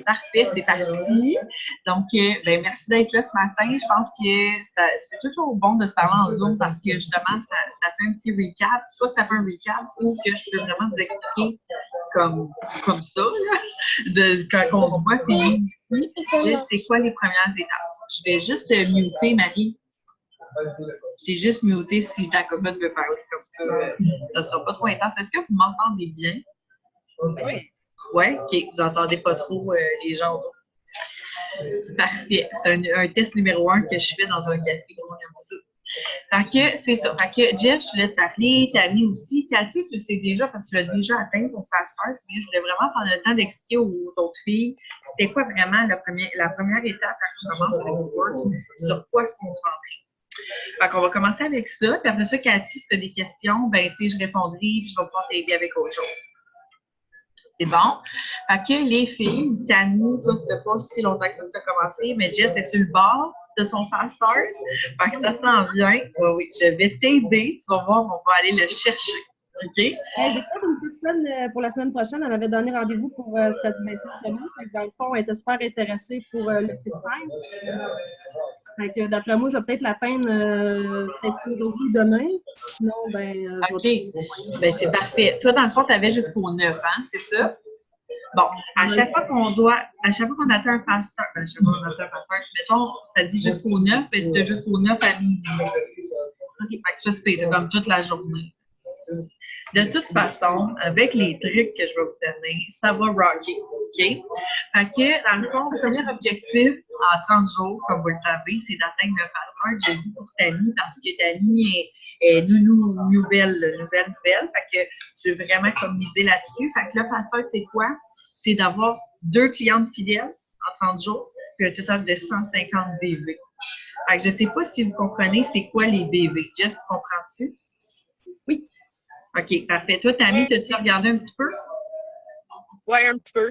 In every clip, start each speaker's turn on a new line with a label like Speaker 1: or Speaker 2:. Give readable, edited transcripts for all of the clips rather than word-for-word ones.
Speaker 1: Parfait, c'est parti. Donc, ben, merci d'être là ce matin. Je pense que c'est toujours bon de se parler en Zoom parce que justement, ça fait un petit recap. Soit ça fait un recap ou que je peux vraiment vous expliquer comme ça, là, quand on se voit, c'est quoi les premières étapes. Je vais juste muter Marie. J'ai juste muté si ta cocotte veut parler comme ça. Ça sera pas trop intense. Est-ce que vous m'entendez bien?
Speaker 2: Oui.
Speaker 1: Oui? OK. Vous n'entendez pas trop les gens autour. Parfait. C'est un test numéro 1 que je fais dans un café. On aime ça. Fait que c'est ça. Fait que Jeff, je voulais te parler, Tammy aussi. Cathy, tu le sais déjà parce que tu l'as déjà atteint ton fast start, mais je voulais vraiment prendre le temps d'expliquer aux autres filles c'était quoi vraiment la première étape quand je commence avec le Works, sur quoi se concentrer. Fait qu'on va commencer avec ça. Puis après ça, Cathy, si tu as des questions, ben tu sais, je répondrai puis je vais pouvoir t'aider avec autre chose. C'est bon. Fait que les filles, Tammy, toi, ça fait pas si longtemps que ça a commencé, mais Jess est sur le bord de son fast start. Fait que ça s'en vient. Oui, je vais t'aider. Tu vas voir, on va aller le chercher. OK?
Speaker 2: J'ai fait une personne pour la semaine prochaine. Elle m'avait donné rendez-vous pour cette semaine. Dans le fond, elle était super intéressée pour le Fit 5. Fait que d'après moi, je vais peut-être l'atteindre peut-être aujourd'hui ou demain. Sinon, ben,
Speaker 1: OK. Ben, c'est parfait. Toi, dans le fond, tu avais jusqu'au 9, hein? C'est ça? Bon, à chaque fois qu'on atteint un fast start, mettons, ça dit jusqu'au 9, et tu as jusqu'au 9 à minuit. OK, fait que c'est comme toute la journée. De toute façon, avec les trucs que je vais vous donner, ça va rocker, OK? Fait que, dans le fond, le premier objectif en 30 jours, comme vous le savez, c'est d'atteindre le fast start. Je le dis pour Tammy parce que Tammy est nouvelle. Fait que je veux vraiment miser là-dessus. Fait que le fast start, c'est quoi? C'est d'avoir 2 clientes fidèles en 30 jours, puis un total de 150 BV. Fait que je ne sais pas si vous comprenez c'est quoi les BV. Jess, tu comprends-tu?
Speaker 2: Oui.
Speaker 1: OK, parfait. Toi, Tammy, t'as-tu regardé un petit peu?
Speaker 3: Oui, un petit peu.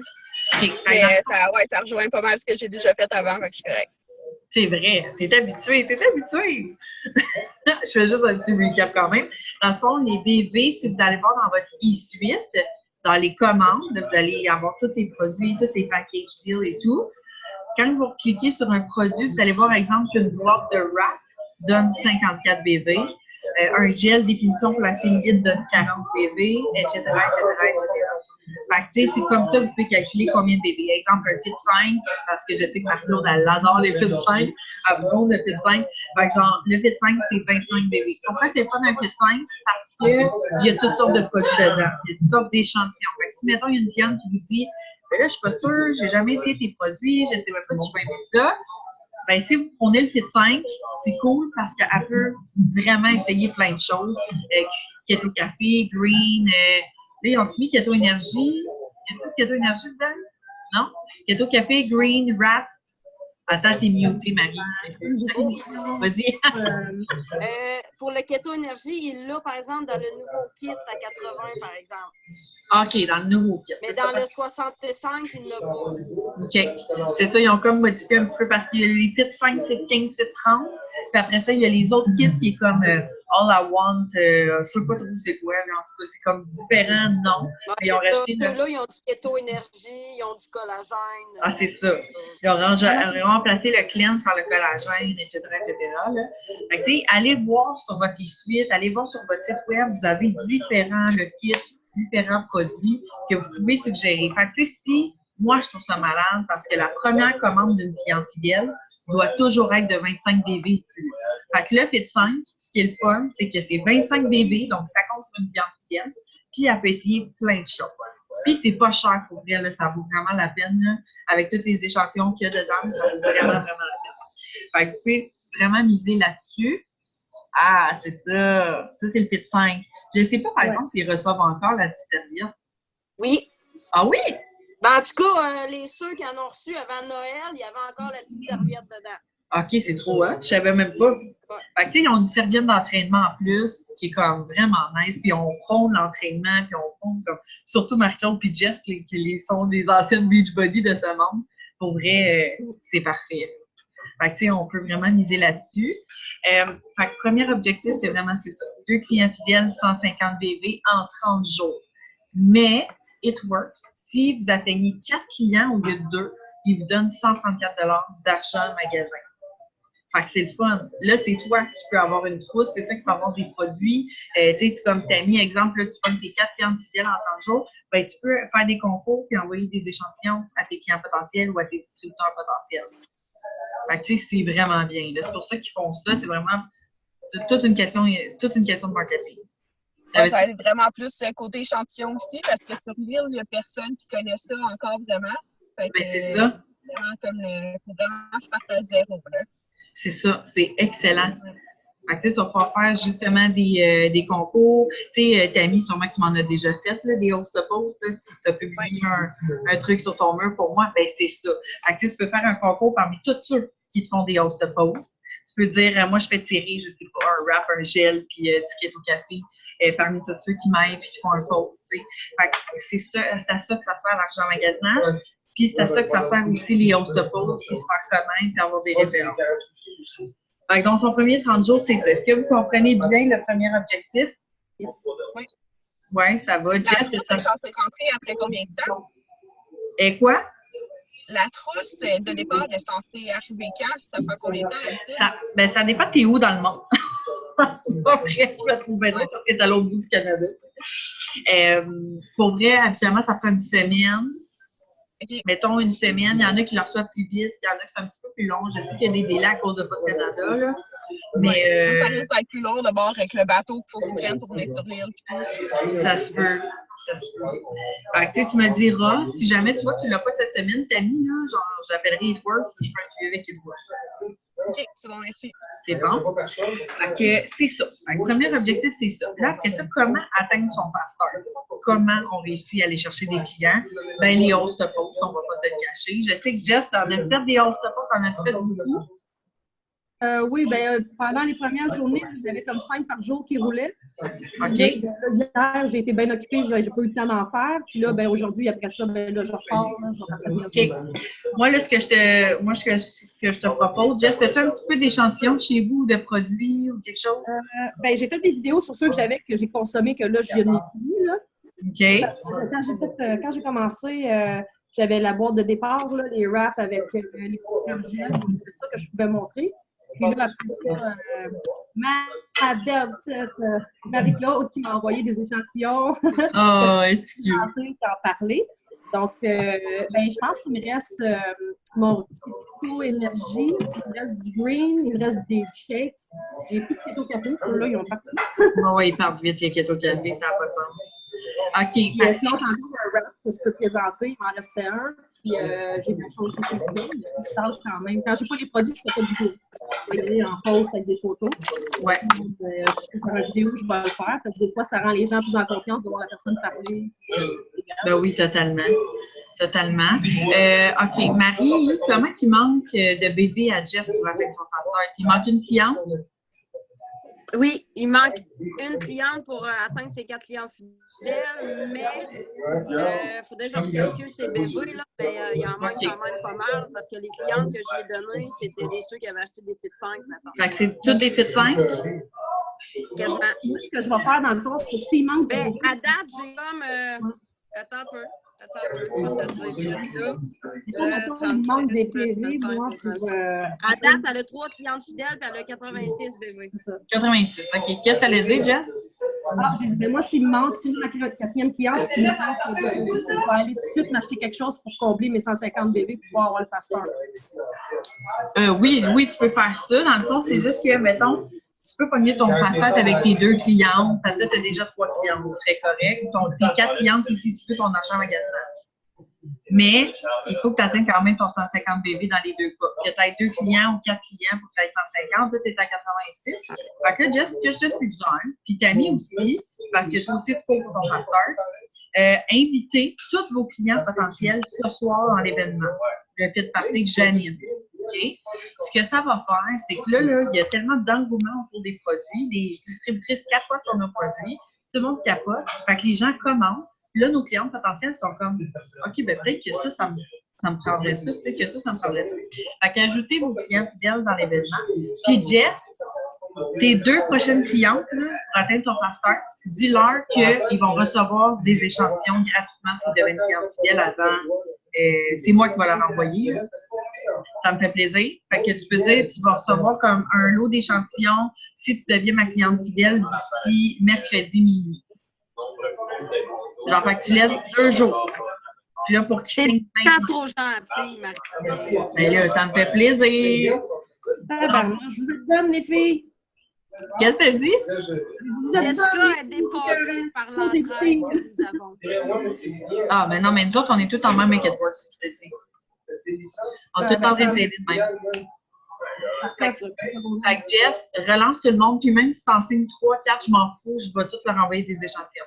Speaker 1: Okay.
Speaker 3: Mais ça rejoint pas mal ce que j'ai déjà fait avant, donc je suis correcte.
Speaker 1: C'est vrai, t'es habitué. Je fais juste un petit recap quand même. Dans le fond, les BV, si vous allez voir dans votre e-suite, dans les commandes, vous allez avoir tous les produits, tous les package deals et tout. Quand vous cliquez sur un produit, vous allez voir, par exemple, qu'une boîte de wrap donne 54 BV. Un gel définition pour la cellulite donne 40 BV, etc., etc., etc. Fait que, tu sais, c'est comme ça que vous pouvez calculer combien de BV. Exemple, un Fit 5, parce que je sais que Marc-Claude, elle adore les Fit 5, elle prône le Fit 5. Fait que, genre, le Fit 5, c'est 25 BV. Pourquoi c'est pas un Fit 5? Parce qu'il y a toutes sortes de produits dedans. Il y a toutes sortes d'échantillons. Fait que si, mettons, il y a une cliente qui vous dit, ben là, je suis pas sûre, j'ai jamais essayé tes produits, je sais même pas si je vais aimer ça. Ben, si vous prenez le Fit 5, c'est cool parce qu'elle peut vraiment essayer plein de choses. Keto Café, Green, là, ils ont mis Keto Énergie. Y a-t-il Keto Énergie dedans? Non? Keto Café, Green, Wrap. Attends, t'es mutée, Marie. Vas-y.
Speaker 4: Pour le Keto Énergie, il l'a, par exemple, dans le nouveau kit à 80, par exemple.
Speaker 1: OK, dans le nouveau kit.
Speaker 4: Mais dans le 65, il n'a pas.
Speaker 1: OK. C'est ça, ils ont comme modifié un petit peu parce qu'il y a les Fit 5, Fit 15, Fit 30. Puis après ça, il y a les autres kits qui est comme All I Want, je sais pas trop c'est quoi, mais en tout cas, c'est comme différents noms.
Speaker 4: Ouais,
Speaker 1: ils ont rajouté
Speaker 4: ceux-là, ils ont du Keto Énergie, ils ont du collagène.
Speaker 1: Ah, c'est ça. Ils ont remplacé le cleanse par le collagène, etc., etc. Là. Fait que, tu sais, allez voir sur votre e-suite, allez voir sur votre site web, vous avez différents kits, différents produits que vous pouvez suggérer. Fait que, tu sais, si moi, je trouve ça malade parce que la première commande d'une cliente fidèle doit toujours être de 25 BV et plus. Fait que le Fit 5, ce qui est le fun, c'est que c'est 25 BV, donc ça compte pour une cliente fidèle, puis elle peut essayer plein de choses. Puis c'est pas cher pour vrai, là, ça vaut vraiment la peine, là, avec tous les échantillons qu'il y a dedans, ça vaut vraiment la peine. Fait que vous pouvez vraiment miser là-dessus. Ah, c'est ça. Ça, c'est le Fit 5. Je ne sais pas, par exemple, s'ils reçoivent encore la petite serviette.
Speaker 4: Oui.
Speaker 1: Ah oui?
Speaker 4: Ben, en tout cas, ceux qui en ont reçu avant Noël, il y avait encore la petite serviette dedans.
Speaker 1: OK, c'est trop, hein? Je savais même pas.
Speaker 4: Ouais.
Speaker 1: Fait que, tu sais, ils ont une serviette d'entraînement en plus, qui est comme vraiment nice, puis on prône l'entraînement, puis on prône comme, surtout Marc-Claude puis Jess, qui sont des anciennes Beachbody de ce monde. Pour vrai, c'est parfait. Fait que, tu sais, on peut vraiment miser là-dessus. Fait que, premier objectif, c'est vraiment, c'est ça. 2 clients fidèles, 150 BV en 30 jours. Mais, It Works. Si vous atteignez 4 clients au lieu de 2, ils vous donnent 134 d'argent magasin. Fait que c'est le fun. Là, c'est toi qui peux avoir une trousse, c'est toi qui peux avoir des produits. Tu sais, comme tu as mis, exemple, là, tu prends tes 4 clients fidèles en 30 jours, ben, tu peux faire des concours puis envoyer des échantillons à tes clients potentiels ou à tes distributeurs potentiels. Fait que, tu sais, c'est vraiment bien. C'est pour ça qu'ils font ça. C'est toute une question de marketing.
Speaker 3: Ouais, ça va être vraiment plus côté échantillon aussi, parce que sur l'île, il n'y a personne qui connaît ça encore vraiment. Fait que,
Speaker 1: c'est ça.
Speaker 3: Vraiment comme faut vraiment je parte à zéro. Là.
Speaker 1: C'est ça, c'est excellent. Fait que, tu vas pouvoir faire justement des concours. Tu sais, Tammy, sûrement que tu m'en as déjà fait, là, des host posts. Tu as publié un truc sur ton mur pour moi, ben c'est ça. Fait que, tu peux faire un concours parmi tous ceux qui te font des host posts. Tu peux dire, moi, je fais tirer, je sais pas, un wrap, un gel, puis du keto café, parmi tous ceux qui m'aident et qui font un post. T'sais. Fait que c'est à ça que ça sert l'argent magasinage. Puis c'est à ça que ça sert aussi les host posts, puis se faire connaître et avoir des références. Par exemple, son premier 30 jours, c'est ça. Est-ce que vous comprenez bien le premier objectif?
Speaker 3: Yes. Oui.
Speaker 1: Oui, ça va. Jess,
Speaker 3: c'est ça. C'est rentré après combien de temps?
Speaker 1: Et quoi?
Speaker 3: La trousse de départ est censée arriver quand? Ça fait combien de temps?
Speaker 1: Ça dépend de t'es où dans le monde. C'est pas vrai, je me trouve bien parce que t'es à l'autre bout du Canada. Pour vrai, habituellement, ça prend une semaine. Okay. Mettons une semaine, il y en a qui le reçoivent plus vite, il y en a qui c'est un petit peu plus long. Je sais qu'il y a des délais à cause de Post Canada, là. Mais
Speaker 3: ça risque d'être plus long d'abord avec le bateau qu'il faut qu'ils prennent pour venir sur l'île.
Speaker 1: Ça se peut. Fait que, tu me diras, si jamais tu vois que tu l'as pas cette semaine, Tammy, là, genre, j'appellerai It Works ou je ferai un suivi avec It Works.
Speaker 3: OK, c'est bon, merci.
Speaker 1: C'est bon. Fait que c'est ça. Le premier objectif, c'est ça. Là, après ça, comment atteindre son pasteur? Comment on réussit à aller chercher des clients? Ben, les host posts, on va pas se le cacher. Je sais que Jess, t'en as fait des host posts, t'en as fait beaucoup?
Speaker 2: Oui, pendant les premières journées, j'avais comme 5 par jour qui roulaient.
Speaker 1: OK.
Speaker 2: Hier, j'ai été bien occupée, j'ai pas eu le temps d'en faire. Puis là, aujourd'hui, après ça, là, je repars, je vais partir.
Speaker 1: OK. Moi, là, ce que je te propose, Jess, as-tu un petit peu d'échantillons chez vous, de produits ou quelque chose?
Speaker 2: J'ai fait des vidéos sur ceux que j'ai consommés, que là, je n'ai plus, là.
Speaker 1: OK.
Speaker 2: Parce que quand j'ai commencé, j'avais la boîte de départ, là, les wraps avec les petits gels. C'est ça que je pouvais montrer. Puis là, après ça, ma belle petite Marie-Claude qui m'a envoyé des échantillons.
Speaker 1: Oh, est-ce
Speaker 2: que d'en parler. Donc, je pense qu'il me reste mon keto énergie, il me reste du green, il me reste des shakes. J'ai plus de keto café, ceux-là, ils ont parti.
Speaker 1: Oui, ils partent vite, les keto café, ça n'a pas de sens. OK.
Speaker 2: Sinon, j'en ai un wrap que je peux présenter, il m'en restait un. Puis, j'ai des choses qui je parle quand même. Quand je n'ai pas les produits, je ne fais pas de vidéo. Je vais y aller en post avec des photos.
Speaker 1: Ouais.
Speaker 2: Je peux faire une vidéo, je vais le faire. Parce que des fois, ça rend les gens plus en confiance de voir la personne parler.
Speaker 1: Ben oui, totalement. Totalement. OK. Marie, comment il manque de bébés à Jess pour atteindre son pasteur? Il manque une cliente?
Speaker 4: Oui, il manque une cliente pour atteindre ses 4 clients fidèles, mais il faudrait que je recalcule ses bébés, là, mais il en manque quand même pas mal parce que les clientes que j'ai données, c'était ceux qui avaient acheté des Fit 5 maintenant.
Speaker 1: Fait que c'est toutes des Fit 5?
Speaker 4: Quasiment.
Speaker 2: Ce que je vais faire dans le fond, c'est que s'il manque
Speaker 4: à date, j'ai comme attends un peu. Je vais te le dire.
Speaker 2: Il manque des PV, moi, pour...
Speaker 4: À date, elle a 3 clientes fidèles et elle a 86 bébés.
Speaker 1: 86, OK. Qu'est-ce que tu allais dire, Jess?
Speaker 2: J'ai dit, mais moi, s'il me manque, si j'ai ma 4e cliente, je vais aller tout de suite m'acheter quelque chose pour combler mes 150 bébés pour pouvoir avoir le fast start.
Speaker 1: Oui, tu peux faire ça. Dans le fond, c'est juste que, mettons, tu peux pogner ton fast-start avec tes 2 clientes, parce que tu as déjà 3 clientes, ce serait correct. Tes 4 clientes, c'est si tu peux ton argent magasinage. Mais il faut que tu atteignes quand même ton 150 bébés dans les 2 cas. Que tu aies 2 clients ou 4 clients, il faut que tu aies 150, là, tu es à 86. Fait que là, Jess, ce que je te suggère, puis Tammy aussi, parce que toi aussi, tu peux pour ton fast-start, invitez tous vos clients potentiels ce soir dans l'événement. Le Fit Party Janine. Okay. Ce que ça va faire, c'est que là, il y a tellement d'engouement autour des produits, les distributrices capotent sur nos produits, tout le monde capote, fait que les gens commandent, puis là, nos clients potentiels sont comme « OK, ben peut-être que ça me prendrait ça, peut-être que ça me prendrait ça. » Fait qu'ajoutez vos clients fidèles dans l'événement. Puis Jess, tes 2 prochaines clientes, là, pour atteindre ton fast start, dis-leur qu'ils vont recevoir des échantillons gratuitement s'ils deviennent clients fidèles avant. C'est moi qui vais leur envoyer. Là. Ça me fait plaisir. Fait que tu peux dire, tu vas recevoir comme un lot d'échantillons si tu deviens ma cliente fidèle d'ici mercredi minuit. Genre, fait que tu laisses 2 jours. Puis là, pour qu'ils signent
Speaker 4: maintenant. Trop gentil, Marie.
Speaker 1: Ben là, ça me fait plaisir.
Speaker 2: Je vous êtes bonnes, les filles.
Speaker 1: Qu'est-ce que tu dit?
Speaker 4: Jessica est dépassée par l'entraide que nous avons.
Speaker 1: Ah, mais non, mais nous autres, on est tous en même Make It Work, je te dis. On est tous en train de s'aider de même. Fait que Jess, relance tout le monde, puis même si tu en signes 3, 4, je m'en fous, je vais tous leur envoyer des échantillons.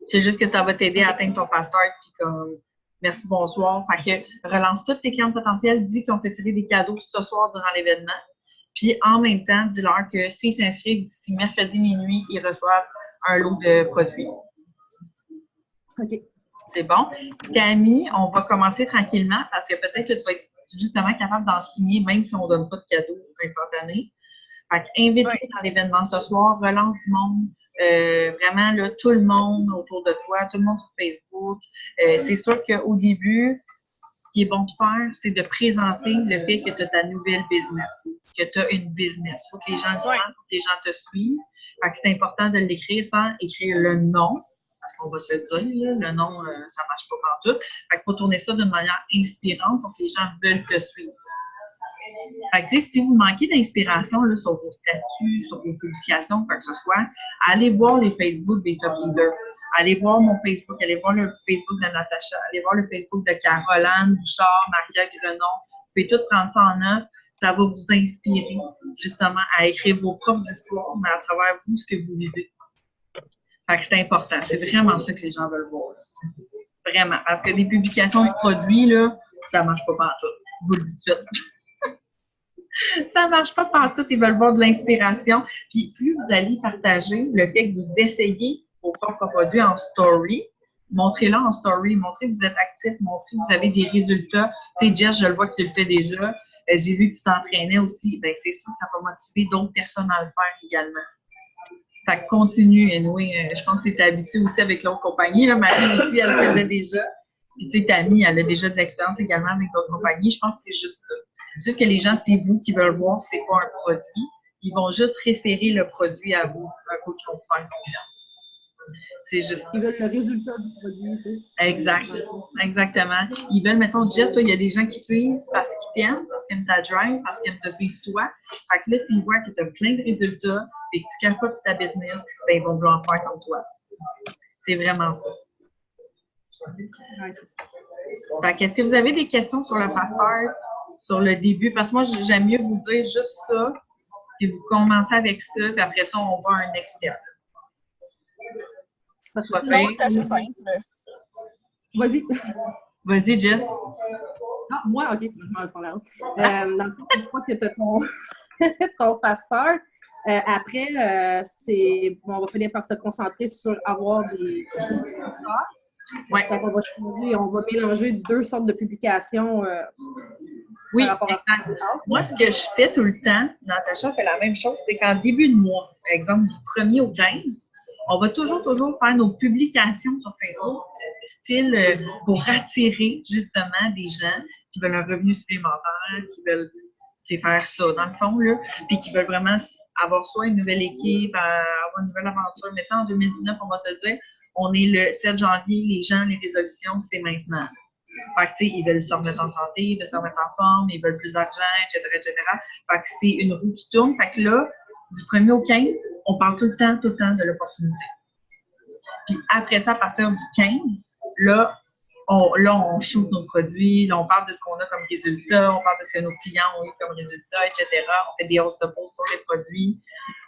Speaker 1: C'est juste que ça va t'aider à atteindre ton fast start, puis comme merci, bonsoir. Fait que relance toutes tes clientes potentielles, dis qu'on fait tirer des cadeaux ce soir durant l'événement. Puis en même temps, dis-leur que s'ils s'inscrivent d'ici mercredi minuit, ils reçoivent un lot de produits.
Speaker 2: OK.
Speaker 1: C'est bon. Camille, on va commencer tranquillement parce que peut-être que tu vas être justement capable d'en signer, même si on ne donne pas de cadeaux instantanés. Fait qu'invite-les dans l'événement ce soir, relance du monde. Vraiment, là, tout le monde autour de toi, tout le monde sur Facebook. C'est sûr qu'au début, ce qui est bon de faire, c'est de présenter le fait que tu as ta nouvelle business, que tu as une business. Il faut que les gens le sachent, faut que les gens te suivent. Fait que c'est important de l'écrire sans écrire le nom, parce qu'on va se dire, là, le nom, ça ne marche pas partout. Fait qu'il faut tourner ça d'une manière inspirante pour que les gens veulent te suivre. Fait que, si vous manquez d'inspiration là, sur vos statuts, sur vos publications, quoi que ce soit, allez voir les Facebook des top leaders. Allez voir mon Facebook, allez voir le Facebook de Natacha, allez voir le Facebook de Caroline Bouchard, Maria Grenon. Vous pouvez tout prendre ça en note. Ça va vous inspirer justement à écrire vos propres histoires, mais à travers vous, ce que vous vivez. Fait que c'est important. C'est vraiment ça que les gens veulent voir. Vraiment. Parce que des publications de produits, là, ça ne marche pas partout. Je vous le dis tout de suite. Ça ne marche pas partout. Ils veulent voir de l'inspiration. Puis plus vous allez partager le fait que vous essayez vos propres produits en story, montrez-le en story, montrez que vous êtes actif, montrez que vous avez des résultats. Tu sais, Jess, je le vois que tu le fais déjà. J'ai vu que tu t'entraînais aussi. Bien, c'est sûr que ça va motiver d'autres personnes à le faire également. Fait que continue, anyway. Je pense que tu es habitué aussi avec l'autre compagnie. Là, Marie aussi, elle le faisait déjà. Puis tu sais, Tammy, elle a déjà de l'expérience également avec d'autres compagnies. Je pense que c'est juste ça. C'est juste que les gens, c'est vous qui veulent voir c'est quoi un produit. Ils vont juste référer le produit à vous, un coup qu'ils vont vous faire confiance. C'est juste.
Speaker 2: Ils veulent le résultat du produit, tu sais.
Speaker 1: Exact. Exactement. Ils veulent, mettons, Jess, toi, il y a des gens qui suivent parce qu'ils t'aiment, parce qu'ils aiment ta drive, parce qu'ils aiment te suivre toi. Fait que là, s'ils voient que tu as plein de résultats et que tu capotes sur ta business, ben, ils vont vouloir faire comme toi. C'est vraiment ça.
Speaker 2: Ouais, c'est ça.
Speaker 1: Fait que, est-ce que vous avez des questions sur le fast start, sur le début? Parce que moi, j'aime mieux vous dire juste ça, puis vous commencez avec ça, puis après ça, on va à un next step.
Speaker 2: Parce que
Speaker 3: Non, c'est assez simple.
Speaker 2: Vas-y.
Speaker 1: Vas-y, Jess.
Speaker 2: Ah, moi, OK, je m'en parle l'autre. Dans le fond, une fois que tu as ton fast start, après, on va finir par se concentrer sur avoir des distributeurs.
Speaker 1: Ouais.
Speaker 2: On va mélanger 2 sortes de publications
Speaker 1: oui,
Speaker 2: par rapport
Speaker 1: exact.
Speaker 2: à ça.
Speaker 1: Moi, ce que je fais tout le temps, Natacha fait la même chose, c'est qu'en début de mois, par exemple du 1er au 15, on va toujours faire nos publications sur Facebook, style pour attirer justement des gens qui veulent un revenu supplémentaire, qui veulent faire ça dans le fond, là, puis qui veulent vraiment avoir soit une nouvelle équipe, avoir une nouvelle aventure. Mais en 2019, on va se dire, on est le 7 janvier, les gens, les résolutions, c'est maintenant. Fait que, ils veulent se remettre en santé, ils veulent se remettre en forme, ils veulent plus d'argent, etc., etc. Fait que c'est une roue qui tourne. Fait que là, du 1er au 15, on parle tout le temps de l'opportunité. Puis après ça, à partir du 15, là, on shoot nos produits, là, on parle de ce qu'on a comme résultat, on parle de ce que nos clients ont eu comme résultat, etc. On fait des hausses de pause sur les produits.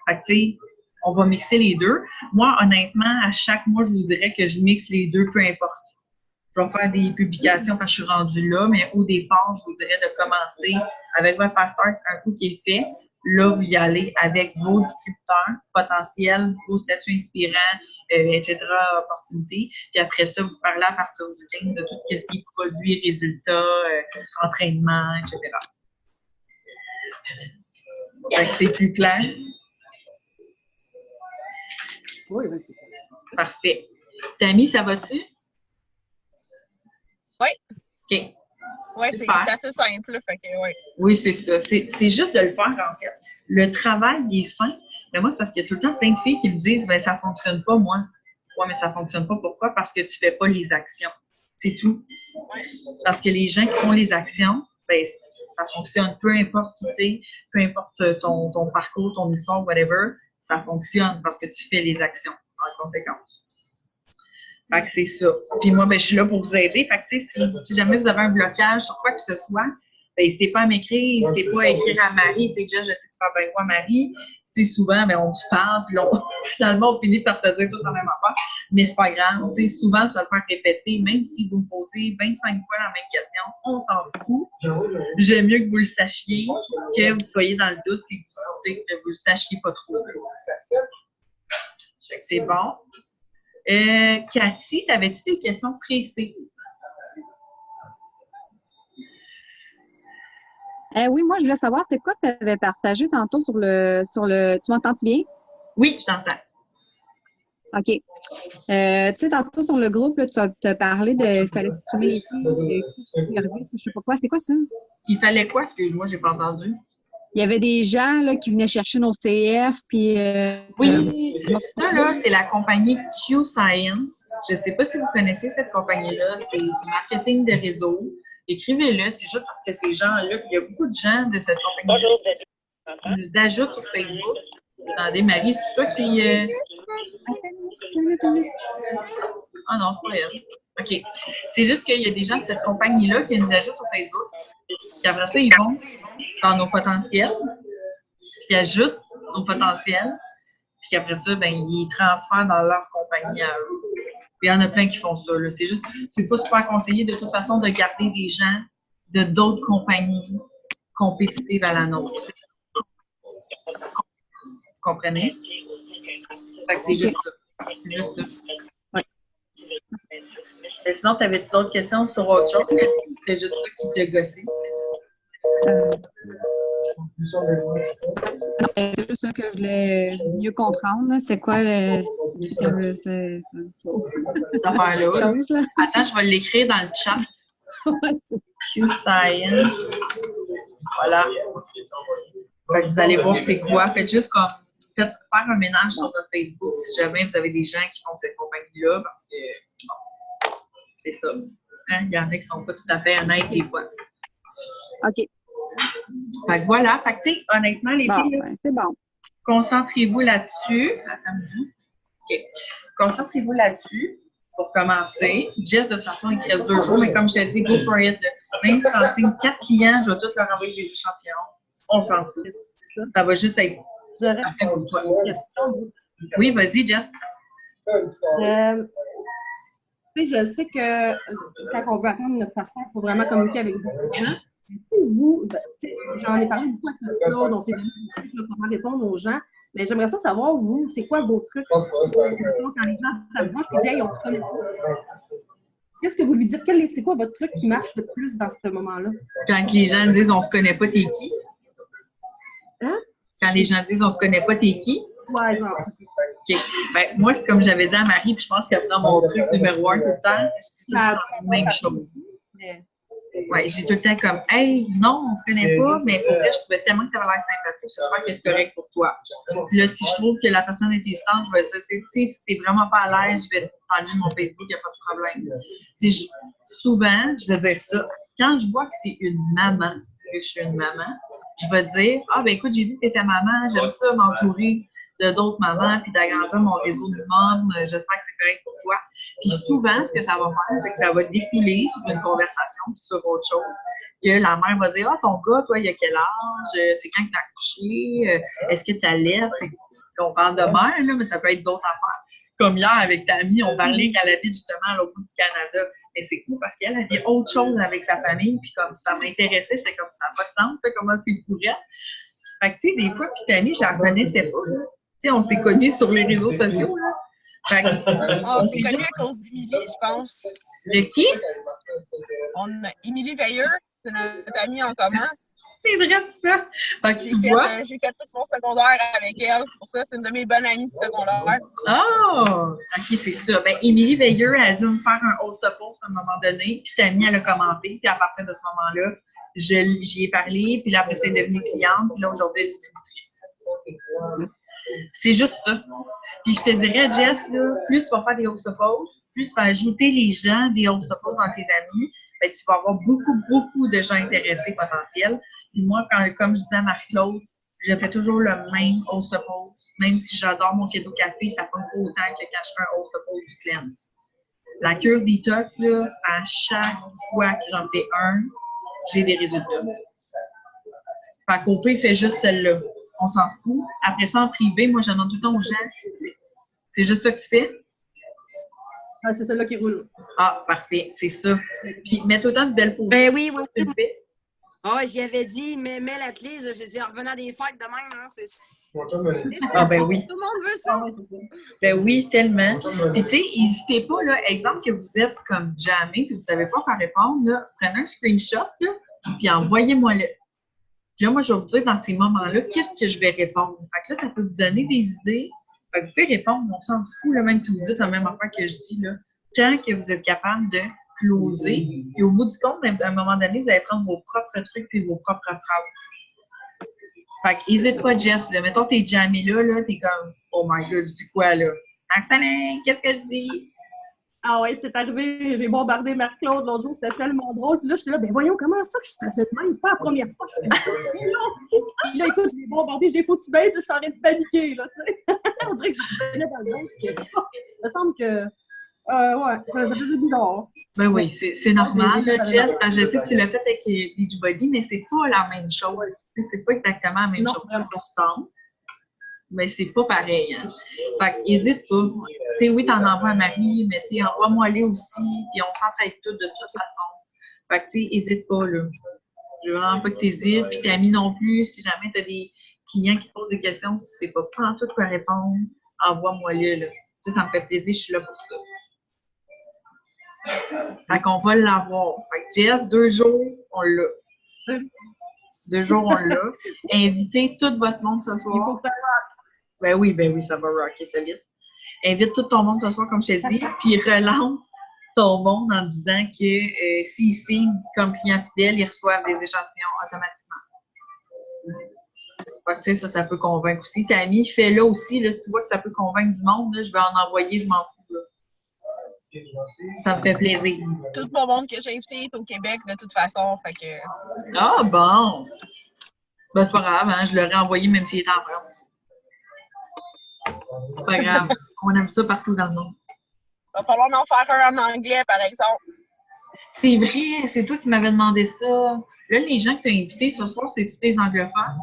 Speaker 1: Fait que, tu sais, on va mixer les deux. Moi, honnêtement, à chaque mois, je vous dirais que je mixe les deux, peu importe. Je vais faire des publications quand je suis rendue là, mais au départ, je vous dirais de commencer avec votre fast start, un coup qui est fait. Là, vous y allez avec vos distributeurs potentiels, vos statuts inspirants, etc., opportunités. Puis après ça, vous parlez à partir du 15 de tout ce qui est produits, résultats, entraînement, etc. Fait que c'est plus clair.
Speaker 2: Oui, c'est clair.
Speaker 1: Parfait. Tammy, ça va-tu?
Speaker 3: Oui.
Speaker 1: OK.
Speaker 3: Oui, c'est assez simple. Fait que, ouais.
Speaker 1: Oui, c'est ça. C'est juste de le faire, en fait. Le travail, il est simple. Mais moi, c'est parce qu'il y a tout le temps plein de filles qui me disent, ben ça fonctionne pas, moi. Oui, mais ça fonctionne pas. Pourquoi? Parce que tu fais pas les actions. C'est tout.
Speaker 3: Ouais.
Speaker 1: Parce que les gens qui font les actions, ben, ça fonctionne. Peu importe qui t'es, peu importe ton parcours, ton histoire, whatever, ça fonctionne parce que tu fais les actions en conséquence. Fait que c'est ça. Puis moi, ben, je suis là pour vous aider. Fait que, si jamais vous avez un blocage sur quoi que ce soit, ben, n'hésitez pas à m'écrire, n'hésitez pas à écrire à Marie. Tu sais, déjà, je sais que tu parles avec moi, Marie. Tu sais, souvent, ben, on se parle, puis finalement, on finit par se dire tout la même affaire. Mais c'est pas grave. Tu sais, souvent, ça va le faire répéter, même si vous me posez 25 fois la même question, on s'en fout. J'aime mieux que vous le sachiez, que vous soyez dans le doute et que vous le sachiez pas trop. C'est bon. Cathy, avais-tu des questions précises?
Speaker 5: Oui, moi, je voulais savoir, c'était quoi que tu avais partagé tantôt sur le... Tu m'entends-tu bien?
Speaker 1: Oui, je t'entends.
Speaker 5: OK. Tu sais, tantôt sur le groupe, là, tu as parlé de... Il fallait supprimer les filles, je sais pas quoi. C'est quoi ça?
Speaker 1: Il fallait quoi? Excuse-moi, j'ai pas entendu.
Speaker 5: Il y avait des gens là, qui venaient chercher nos CF, puis...
Speaker 1: oui, ça, là, c'est la compagnie Q-Science. Je ne sais pas si vous connaissez cette compagnie-là. C'est du marketing de réseau. Écrivez-le, c'est juste parce que ces gens-là, il y a beaucoup de gens de cette compagnie-là qui nous ajoutent sur Facebook. Attendez, Marie, c'est toi qui... Ah non, c'est pas elle. OK. C'est juste qu'il y a des gens de cette compagnie-là qui nous ajoutent sur Facebook. Puis après ça, ils vont dans nos potentiels, puis ajoutent nos potentiels, puis après ça, ben, ils transfèrent dans leur compagnie à eux. Puis il y en a plein qui font ça. C'est juste, c'est pas super conseillé de toute façon de garder des gens de d'autres compagnies compétitives à la nôtre. Vous comprenez? Fait que c'est juste ça. C'est juste ça.
Speaker 5: Ouais.
Speaker 1: Et sinon, t'avais-tu d'autres questions sur autre chose? C'était juste ça qui t'a gossé.
Speaker 5: C'est juste ça que je voulais mieux comprendre. C'est quoi cette
Speaker 1: affaire-là?
Speaker 5: Chose-là?
Speaker 1: Attends, je vais l'écrire dans le chat. Q-Science. Voilà. Fait que vous allez voir c'est quoi. Faites juste comme faire un ménage sur votre Facebook si jamais vous avez des gens qui font cette compagnie-là, parce que bon, c'est ça. Hein? Il y en a qui sont pas tout à fait honnêtes des fois.
Speaker 5: OK.
Speaker 1: Fait que voilà. Fait que, tu sais, honnêtement, les filles,
Speaker 5: ben, c'est bon.
Speaker 1: Concentrez-vous là-dessus. Attends. OK. Concentrez-vous là-dessus pour commencer. Jess, de toute façon, il te reste 2 jours, mais comme je te dis, go for it. Là. Même si t'en signes 4 clients, je vais tous leur envoyer des échantillons. On s'en fout. Ça va juste être...
Speaker 2: J'aurais une question.
Speaker 1: Oui, vas-y, Jess.
Speaker 2: Je sais que quand on veut attendre notre passeport, il faut vraiment communiquer avec vous. Vous, j'en ai parlé beaucoup avec Claude, on s'est donné comment répondre aux gens, mais j'aimerais ça savoir, vous, c'est quoi vos trucs? Quand les gens approchent et disent, hey, on se connaît pas. Qu'est-ce que vous lui dites? C'est quoi votre truc qui marche le plus dans ce moment-là?
Speaker 1: Quand les gens disent, on se connaît pas, t'es qui?
Speaker 2: Hein? Quand
Speaker 1: les gens disent, on se connaît pas, t'es qui?
Speaker 2: Ouais, genre, c'est ça.
Speaker 1: OK. Ben, moi, c'est comme j'avais dit à Marie, puis je pense qu'elle prend mon truc numéro 1 tout le temps, je dis la même chose. Ouais, j'ai tout le temps comme, hey, non, on se connaît pas, mais pour vrai, je trouvais tellement que tu avais l'air sympathique, j'espère que c'est correct pour toi. Puis là, si je trouve que la personne est distante, je vais te dire, tu sais, si t'es vraiment pas à l'aise, je vais t'enlever mon Facebook, il n'y a pas de problème. Souvent, je vais dire ça, quand je vois que c'est une maman, que je suis une maman, je vais dire, ah, ben écoute, j'ai vu que tu étais maman, j'aime ça m'entourer de d'autres mamans, puis d'agrandir mon réseau de mômes, j'espère que c'est correct pour toi. Puis souvent, ce que ça va faire, c'est que ça va découler sur une conversation, puis sur autre chose, que la mère va dire, ah, ton gars, toi, il a quel âge, c'est quand que tu as accouché, est-ce que tu allaites? On parle de mère, là, mais ça peut être d'autres affaires. Comme hier, avec ta amie, on parlait qu'elle habite justement à l'autre bout du Canada. Et c'est cool parce qu'elle avait autre chose avec sa famille, puis comme ça m'intéressait, j'étais comme ça n'a pas de sens, comment c'est pour elle. Fait que, tu sais, des fois, puis ta amie, je la reconnaissais pas, là. Tu sais, on s'est connus sur les réseaux sociaux, là. Fait que,
Speaker 3: on s'est connus à cause d'Émilie, je pense.
Speaker 1: De qui?
Speaker 3: Émilie Veilleux, c'est notre amie en commun.
Speaker 1: C'est vrai de ça. Fait que tu vois.
Speaker 3: J'ai fait tout mon secondaire avec elle. C'est pour ça, c'est une de mes bonnes amies de secondaire.
Speaker 1: Oh! OK, c'est ça. Ben, Émilie Veilleux, elle a dû me faire un host-a-post à un moment donné, puis Tammy, elle a commenté, puis à partir de ce moment-là, j'y ai parlé, puis là, après, c'est devenu cliente, puis là, aujourd'hui, elle est distributrice. C'est juste ça. Puis je te dirais, Jess, là, plus tu vas faire des host-a-posts, plus tu vas ajouter les gens des host-a-posts dans tes amis, ben, tu vas avoir beaucoup de gens intéressés potentiels. Puis moi, comme je disais à Marie-Claude, je fais toujours le même host-a-post. Même si j'adore mon keto café, ça prend pas autant que quand je fais un host-a-post du cleanse. La cure detox, là, à chaque fois que j'en fais un, j'ai des résultats. Fait qu'au pire, fait juste celle-là. On s'en fout. Après ça, en privé, moi, je demande tout le temps aux gens, c'est juste ça que tu fais?
Speaker 2: Ah, c'est celle-là qui roule.
Speaker 1: Ah, parfait, c'est ça. Puis, mets autant de belles photos.
Speaker 4: Ben oui.
Speaker 1: Tu le fais.
Speaker 4: Ah, j'y avais dit, mais l'athlète, j'ai dit, en revenant des fêtes de même, hein, c'est ça.
Speaker 1: Ah, ben oui.
Speaker 4: Tout le monde veut ça.
Speaker 2: Ah, ouais, c'est ça.
Speaker 1: Ben oui, tellement. Puis, tu sais, n'hésitez pas, là, exemple que vous êtes comme jamais, puis vous ne savez pas quoi répondre, là, prenez un screenshot, là, puis envoyez-moi-le. Puis là, moi, je vais vous dire dans ces moments-là, qu'est-ce que je vais répondre. Fait que là, ça peut vous donner des idées. Fait que vous pouvez répondre, on s'en fout, là, même si vous dites la même affaire que je dis, là. Tant que vous êtes capable de closer, et au bout du compte, à un moment donné, vous allez prendre vos propres trucs puis vos propres phrases. Fait que n'hésite pas, Jess, là. Mettons, t'es jamais là, t'es comme, oh my god, je dis quoi, là? Marcelin, qu'est-ce que je dis?
Speaker 2: Ah ouais, c'était arrivé, j'ai bombardé Marc-Claude l'autre jour, c'était tellement drôle. Puis là, j'étais là, ben voyons, comment ça que je suis stressée de même? C'est pas la première fois que je fais ça. Puis là, écoute, je l'ai bombardé, j'ai foutu bête, je suis en train de paniquer, là, tu sais. On dirait que je revenais dans le monde. Il me semble que, ouais, ça faisait bizarre.
Speaker 1: Ben oui, c'est normal, là, Jess, parce que je sais que tu l'as fait avec Beachbody, mais c'est pas la même chose. C'est pas exactement la même chose. Ça ressemble, mais c'est pas pareil. Hein. Fait que n'hésite pas. Tu sais, oui, t'en envoies à Marie, mais tu sais, envoie-moi-les aussi, puis on s'entraide tout de toute façon. Fait que tu sais, n'hésite pas, là. Je veux vraiment pas que t'hésites, puis t'as mis non plus. Si jamais t'as des clients qui te posent des questions, tu sais pas en tout quoi répondre, envoie-moi-le, là. Tu sais, ça me fait plaisir, je suis là pour ça. Fait qu'on va l'avoir. Fait que Jess, 2 jours, on l'a. 2 jours, on l'a. Invitez tout votre monde ce soir.
Speaker 2: Il faut que ça rock.
Speaker 1: Ben oui, ça va rocker solide. Invite tout ton monde ce soir, comme je t'ai dit, puis relance ton monde en disant que s'ils signent comme client fidèle, ils reçoivent des échantillons automatiquement. Fait que, tu sais, ça peut convaincre aussi. Tammy, fais-le aussi, là, si tu vois que ça peut convaincre du monde, là, je vais en envoyer, je m'en fous, là. Ça me fait plaisir.
Speaker 3: Tout mon monde que j'ai invité est au Québec de toute façon. Fait que...
Speaker 1: Ah, bon! Ben, c'est pas grave, hein, je l'aurais envoyé même s'il était en France. C'est pas grave. On aime ça partout dans le monde.
Speaker 3: Il va falloir en faire un en anglais, par exemple.
Speaker 1: C'est vrai, c'est toi qui m'avais demandé ça. Là, les gens que tu as invités ce soir, c'est tous des anglophones?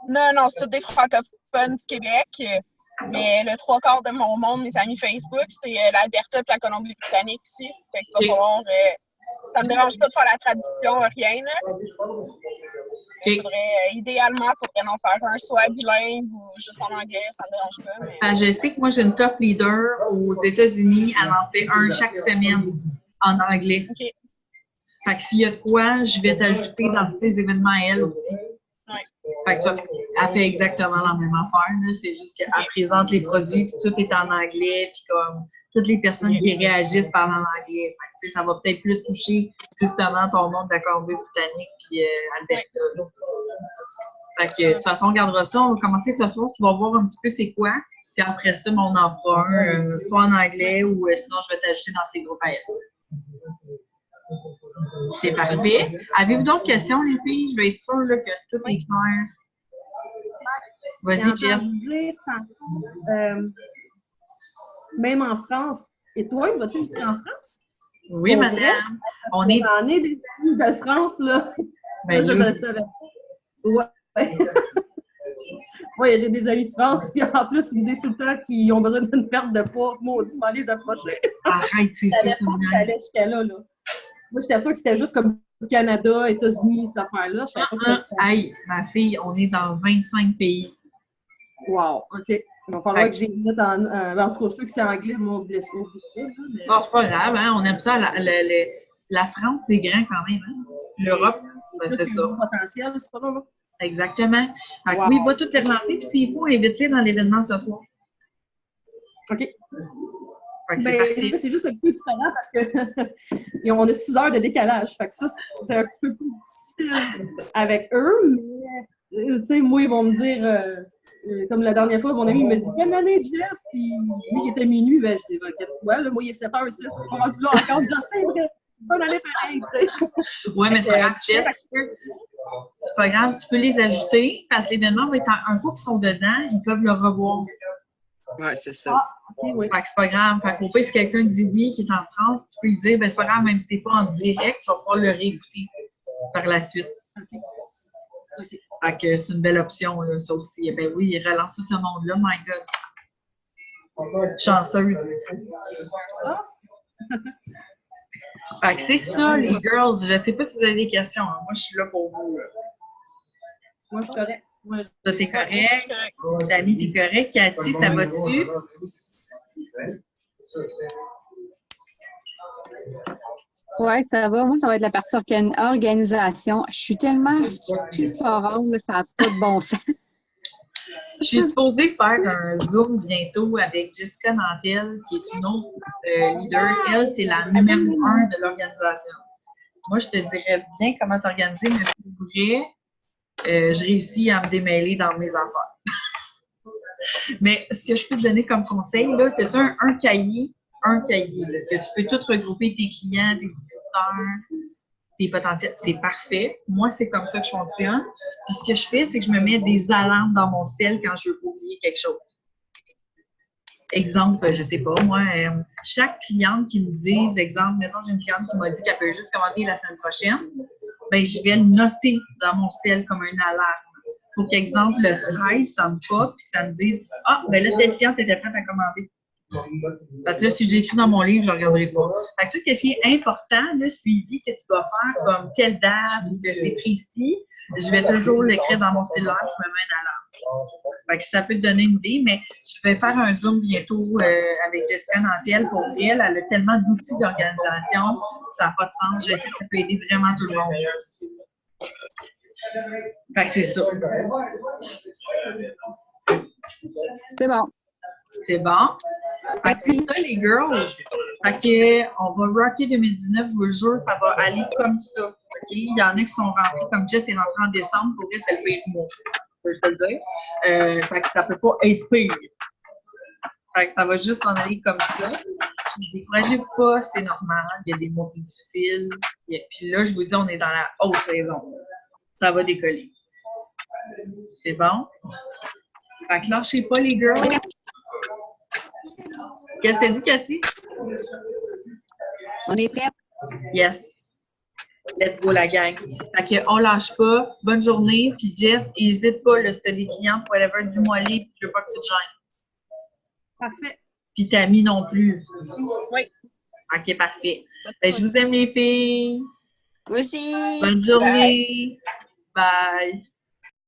Speaker 3: Non, c'est tous des francophones du Québec. Mais le 3/4 de mon monde, mes amis Facebook, c'est l'Alberta et la Colombie-Britannique ici. Fait qu'il va falloir... ça me dérange pas de faire la traduction, rien, là. Idéalement, il faudrait en faire un soit bilingue ou juste en anglais, ça me dérange pas. Mais...
Speaker 1: Je sais que moi, j'ai une top leader aux États-Unis. Elle en fait un chaque semaine en anglais.
Speaker 3: OK.
Speaker 1: Fait que s'il y a de quoi, je vais t'ajouter dans ces événements à elle aussi.
Speaker 3: Ouais.
Speaker 1: Fait que elle fait exactement la même affaire. C'est juste qu'elle présente les produits, puis tout est en anglais, puis comme toutes les personnes qui réagissent parlent en anglais. Fait que, ça va peut-être plus toucher justement ton monde de la Colombie-Britannique puis Alberta. Fait que de toute façon, on regardera ça. On va commencer ce soir. Tu vas voir un petit peu c'est quoi. Puis après ça, on en fera un, soit en anglais ou sinon je vais t'ajouter dans ces groupes à elle. C'est parfait. Avez-vous d'autres questions, les filles? Je vais être sûre là, que tout est clair. Vas-y, Jess.
Speaker 2: Dire tantôt, même en France, et toi, vas-tu jusqu'en France?
Speaker 1: Oui, madame.
Speaker 2: On est... J'en ai des amis de France, là.
Speaker 1: Ben,
Speaker 2: je le savais. Ouais. Oui, j'ai des amis de France, puis en plus, ils me disent tout le temps qu'ils ont besoin d'une perte de poids. Maudit, m'en les approcher.
Speaker 1: Arrête, c'est sûr.
Speaker 2: Ça allait jusqu'à là. Moi, j'étais sûre que c'était juste comme Canada, États-Unis, cette affaire-là.
Speaker 1: Hey, ma fille, on est dans 25 pays.
Speaker 2: Wow, OK. Il va falloir que j'émette en tout cas, ceux qui sont anglais, mon blessé.
Speaker 1: Bon, c'est pas grave, hein? On aime ça. La France, c'est grand quand même. Hein? L'Europe, Ben,
Speaker 2: plus
Speaker 1: c'est
Speaker 2: qu'il y
Speaker 1: ça.
Speaker 2: a un potentiel, ça, là.
Speaker 1: Exactement. Fait que
Speaker 2: Wow.
Speaker 1: oui, va tout les relancer, puis s'il faut, invite-les dans l'événement ce soir.
Speaker 2: OK.
Speaker 1: Fait que c'est
Speaker 2: Ben,
Speaker 1: parfait.
Speaker 2: là, c'est juste un petit peu différent parce que on a 6 heures de décalage. Fait que ça, c'est un petit peu plus difficile avec eux, mais tu sais, moi, ils vont me dire, comme la dernière fois, mon ami me dit bonne année, Jess, puis lui, il était minuit, ben, je dis, ok, ouais, là, moi, il est 7h ici, ils sont rendus là encore, en disant, c'est vrai, bonne année pareil, tu sais.
Speaker 1: Oui, mais c'est pas grave, Jess,
Speaker 2: Fait
Speaker 1: c'est pas grave, tu peux les ajouter, parce que l'événement va être un coup qui sont dedans, ils peuvent le revoir.
Speaker 6: Ouais, c'est ça.
Speaker 2: ok, oui.
Speaker 1: Fait que c'est pas grave. Fait qu'au pire, si quelqu'un dit oui, qui est en France, tu peux lui dire, ben c'est pas grave, même si t'es pas en direct, tu vas pouvoir le réécouter par la suite. Fait que c'est une belle option, là, ça aussi. Ben oui, il relance tout ce monde-là, my God. Chanceuse.
Speaker 2: Ça,
Speaker 1: Fait que c'est ça, les girls. Je sais pas si vous avez des questions. Hein. Moi, je suis là pour vous.
Speaker 2: moi, je suis correct. Moi,
Speaker 1: Ça, t'es correct. Tammy, t'es correct. Cathy, ça va-tu?
Speaker 5: Ouais, ça va. Moi, ça va être la partie organisation. Je suis tellement forum, là, ça n'a pas de bon sens.
Speaker 1: Je suis supposée faire un Zoom bientôt avec Jessica Nantel, qui est une autre leader. Elle, c'est la numéro 1 de l'organisation. Moi, je te dirais bien comment t'organiser, mais pour vrai, je réussis à me démêler dans mes affaires. Mais ce que je peux te donner comme conseil, là, tu as un cahier, là, que tu peux tout regrouper tes clients, tes producteurs, tes potentiels. C'est parfait. Moi, c'est comme ça que je fonctionne. Puis ce que je fais, c'est que je me mets des alarmes dans mon cell quand je veux pas oublier quelque chose. Exemple, je sais pas, moi, chaque cliente qui me dise, exemple, mettons, j'ai une cliente qui m'a dit qu'elle peut juste commander la semaine prochaine, ben je vais le noter dans mon cell comme une alarme. Pour qu'exemple, le 13, ça me pop, puis que ça me dise, ah, ben là, telle cliente était prête à commander. Parce que là, si j'écris dans mon livre, je ne regarderai pas. Fait que tout ce qui est important, le suivi que tu dois faire, comme telle date, ou que c'est précis, je vais toujours l'écrire dans mon cellulaire, je me mets une alarme. Fait que ça peut te donner une idée, mais je vais faire un Zoom bientôt avec Jessica Nantel. Pour elle, elle a tellement d'outils d'organisation, ça n'a pas de sens. Je sais que ça peut aider vraiment tout le monde. Fait que c'est ça.
Speaker 5: C'est bon.
Speaker 1: C'est bon? Fait que c'est ça, les girls. Fait que on va rocker 2019, je vous le jure, ça va aller comme ça. OK? Il y en a qui sont rentrés, comme Jess est rentrée en décembre, pour vrai, c'était le pire mois. Je peux te le dire. Fait que ça peut pas être pire. Fait que ça va juste en aller comme ça. Ne découragez pas, c'est normal. Il y a des mois plus difficiles. Puis là, je vous dis, on est dans la haute saison. Ça va décoller. C'est bon? Fait que lâchez pas, les girls. Qu'est-ce que t'as dit, Cathy?
Speaker 5: On est prêts?
Speaker 1: Yes. Let's go, la gang. Fait que on lâche pas. Bonne journée. Puis Jess, n'hésite pas, là, si t'as des clients, whatever, dis-moi les, puis je veux pas que tu te gênes.
Speaker 2: parfait.
Speaker 1: Puis Tammy non plus.
Speaker 3: Oui.
Speaker 1: OK, parfait. Ben, je vous aime, les filles.
Speaker 4: Moi aussi.
Speaker 1: Bonne journée. Bye.